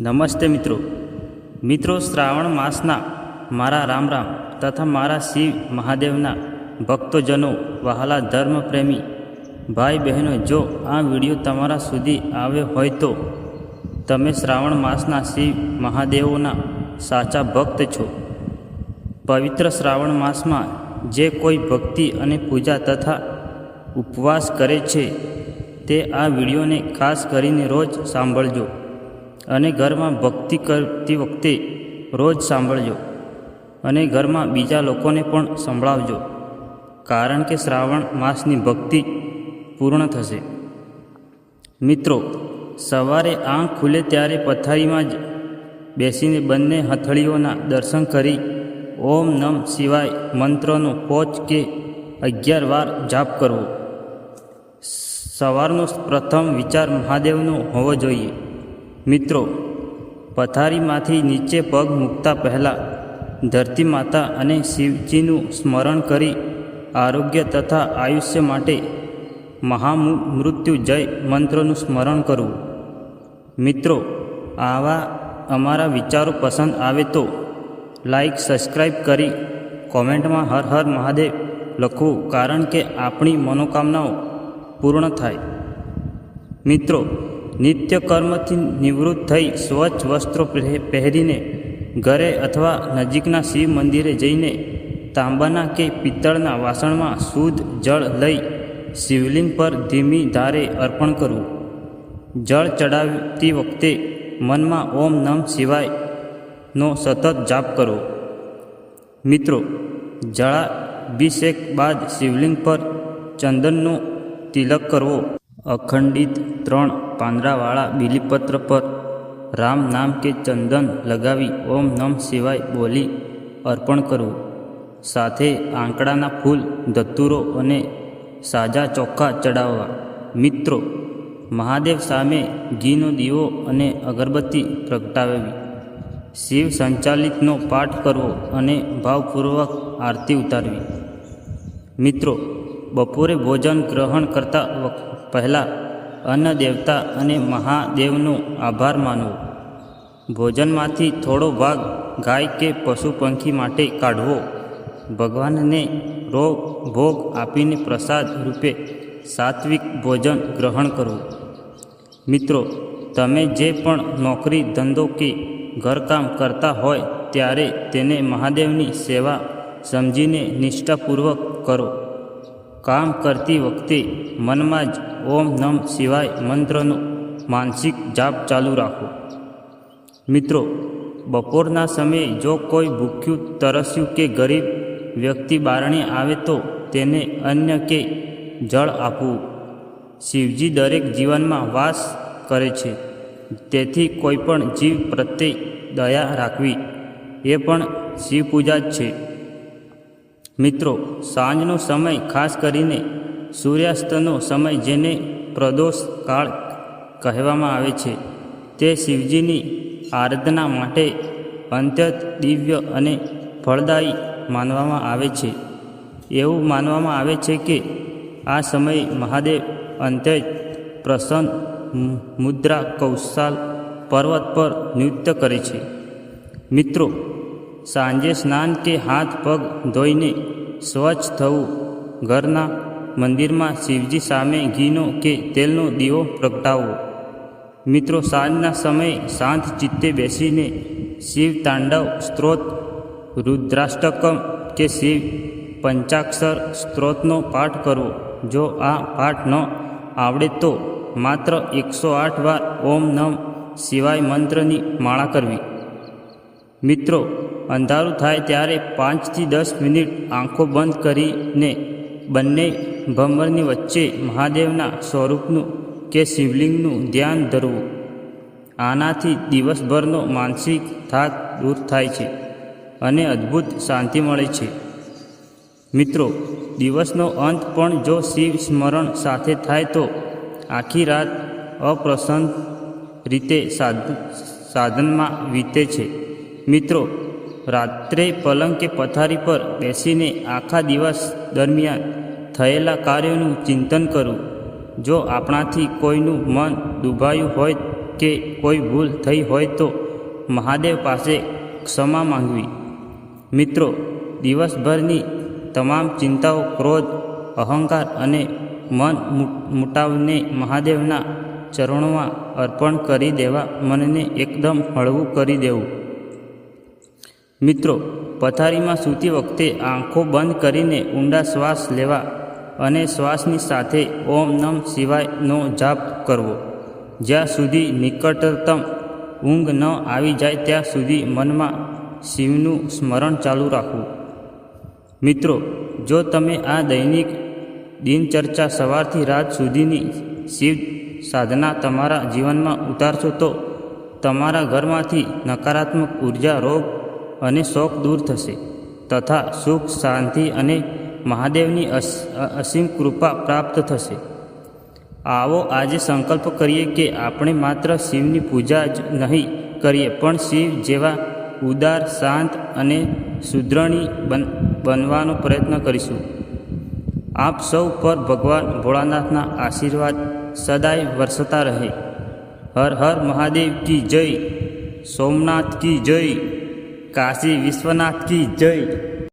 નમસ્તે મિત્રો, શ્રાવણ માસના મારા રામ તથા મારા શિવ મહાદેવના ભક્તોજનો, વહાલા ધર્મપ્રેમી ભાઈ બહેનો, જો આ વિડીયો તમારા સુધી આવ્યો હોય તો તમે શ્રાવણ માસના શિવ મહાદેવોના સાચા ભક્ત છો. પવિત્ર શ્રાવણ માસમાં જે કોઈ ભક્તિ અને પૂજા તથા ઉપવાસ કરે છે તે આ વિડીયોને ખાસ કરીને રોજ સાંભળજો અને ઘરમાં ભક્તિ કરતી વખતે રોજ સાંભળજો અને ઘરમાં બીજા લોકોને પણ સંભળાવજો, કારણ કે શ્રાવણ માસની ભક્તિ પૂર્ણ થશે. મિત્રો, સવારે આંખ ખુલે ત્યારે પથારીમાં જ બેસીને બંને હથેળીઓના દર્શન કરી ઓમ નમ શિવાય મંત્રનો 5 કે 11 વાર જાપ કરવો. સવારનો પ્રથમ વિચાર મહાદેવનો હોવો જોઈએ. મિત્રો, પથારીમાંથી નીચે પગ મૂકતા પહેલાં ધરતી માતા અને શિવજીનું સ્મરણ કરી આરોગ્ય તથા આયુષ્ય માટે મહામૃત્યુજય મંત્રનું સ્મરણ કરવું. મિત્રો, આવા અમારા વિચારો પસંદ આવે તો લાઈક, સબસ્ક્રાઈબ કરી કોમેન્ટમાં હર હર મહાદેવ લખવું, કારણ કે આપણી મનોકામનાઓ પૂર્ણ થાય. મિત્રો, નિત્ય કર્મથી નિવૃત્ત થઈ સ્વચ્છ વસ્ત્રો પહેરીને ઘરે અથવા નજીકના શિવ મંદિરે જઈને તાંબાના કે પિત્તળના વાસણમાં શુદ્ધ જળ લઈ શિવલિંગ પર ધીમી ધારે અર્પણ કરવું. જળ ચડાવતી વખતે મનમાં ઓમ નમ શિવાયનો સતત જાપ કરવો. મિત્રો, જળાભિષેક બાદ શિવલિંગ પર ચંદનનો તિલક કરવો. અખંડિત 3 પાંદડાવાળા બીલીપત્ર પર રામ નામ કે ચંદન લગાવી ઓમ નમ શિવાય બોલી અર્પણ કરવું. સાથે આંકડાના ફૂલ, ધતુરો અને સાજા ચોખા ચડાવવા. મિત્રો, મહાદેવ સામે ઘીનો દીવો અને અગરબત્તી પ્રગટાવવી. શિવ સંચાલિતનો પાઠ કરવો અને ભાવપૂર્વક આરતી ઉતારવી. મિત્રો, બપોરે ભોજન ગ્રહણ કરતા પહેલાં અન્ન દેવતા અને મહાદેવનો આભાર માનવો. ભોજનમાંથી થોડો ભાગ ગાય કે પશુ પંખી માટે કાઢવો. ભગવાનને ભોગ આપીને પ્રસાદ રૂપે સાત્વિક ભોજન ગ્રહણ કરવું. મિત્રો, તમે જે પણ નોકરી, ધંધો કે ઘરકામ કરતા હોય ત્યારે તેને મહાદેવની સેવા સમજીને નિષ્ઠાપૂર્વક કરો. કામ કરતી વખતે મનમાં જ ઓમ નમ શિવાય મંત્રનો માનસિક જાપ ચાલુ રાખો. મિત્રો, બપોરના સમયે જો કોઈ ભૂખ્યું, તરસ્યું કે ગરીબ વ્યક્તિ બારણે આવે તો તેને અન્ન કે જળ આપવું. શિવજી દરેક જીવનમાં વાસ કરે છે, તેથી કોઈ પણ જીવ પ્રત્યે દયા રાખવી એ પણ શિવ પૂજા જ છે. મિત્રો, સાંજનો સમય, ખાસ કરીને સૂર્યાસ્તનો સમય, જેને પ્રદોષ કાળ કહેવામાં આવે છે, તે શિવજીની આરાધના માટે અત્યંત દિવ્ય અને ફળદાયી માનવામાં આવે છે. એવું માનવામાં આવે છે કે આ સમયે મહાદેવ અત્યંત પ્રસન્ન મુદ્રા કૌશાલ પર્વત પર નૃત્ય કરે છે. મિત્રો, સાંજે સ્નાન કે હાથ પગ ધોઈને સ્વચ્છ થવું. ઘરના મંદિરમાં શિવજી સામે ઘીનો કે તેલનો દીવો પ્રગટાવવો. મિત્રો, સાંજના સમયે શાંત ચિત્તે બેસીને શિવ તાંડવ સ્ત્રોત, રુદ્રાષ્ટકમ કે શિવ પંચાક્ષર સ્ત્રોતનો પાઠ કરવો. જો આ પાઠ ન આવડે તો માત્ર 108 વાર ઓમ નમ શિવાય મંત્રની માળા કરવી. મિત્રો, અંધારું થાય ત્યારે 5 થી 10 મિનિટ આંખો બંધ કરીને બંને ભમરની વચ્ચે મહાદેવના સ્વરૂપનું કે શિવલિંગનું ધ્યાન ધરવું. આનાથી દિવસભરનો માનસિક થાક દૂર થાય છે અને અદ્ભુત શાંતિ મળે છે. મિત્રો, દિવસનો અંત પણ જો શિવ સ્મરણ સાથે થાય તો આખી રાત અપ્રસન્ન રીતે સાધનમાં વીતે છે. મિત્રો, રાત્રે પલંગ કે પથારી પર બેસીને આખા દિવસ દરમિયાન થયેલા કાર્યોનું ચિંતન કરવું. જો આપણાથી કોઈનું મન દુભાયું હોય કે કોઈ ભૂલ થઈ હોય તો મહાદેવ પાસે ક્ષમા માંગવી. મિત્રો, દિવસભરની તમામ ચિંતાઓ, ક્રોધ, અહંકાર અને મન મુટાવને મહાદેવના ચરણોમાં અર્પણ કરી દેવા. મનને એકદમ હળવું કરી દેવું. મિત્રો, પથારીમાં સૂતી વખતે આંખો બંધ કરીને ઊંડા શ્વાસ લેવા અને શ્વાસની સાથે ઓમ નમ શિવાયનો જાપ કરવો. જ્યાં સુધી નિકટતમ ઊંઘ ન આવી જાય ત્યાં સુધી મનમાં શિવનું સ્મરણ ચાલુ રાખવું. મિત્રો, જો તમે આ દૈનિક દિનચર્ચા સવારથી રાત સુધીની શિવ સાધના તમારા જીવનમાં ઉતારશો તો તમારા ઘરમાંથી નકારાત્મક ઉર્જા, રોગ અને શોક દૂર થશે તથા સુખ, શાંતિ અને મહાદેવની અસીમ કૃપા પ્રાપ્ત થશે. આવો આજે સંકલ્પ કરીએ કે આપણે માત્ર શિવની પૂજા જ નહીં કરીએ પણ શિવ જેવા ઉદાર, શાંત અને સુદ્રઢી બનવાનો પ્રયત્ન કરીશું. આપ સૌ પર ભગવાન ભોળાનાથના આશીર્વાદ સદાય વરસતા રહે. હર હર મહાદેવ કી જય. સોમનાથ કી જય. કાશી વિશ્વનાથ કી જય.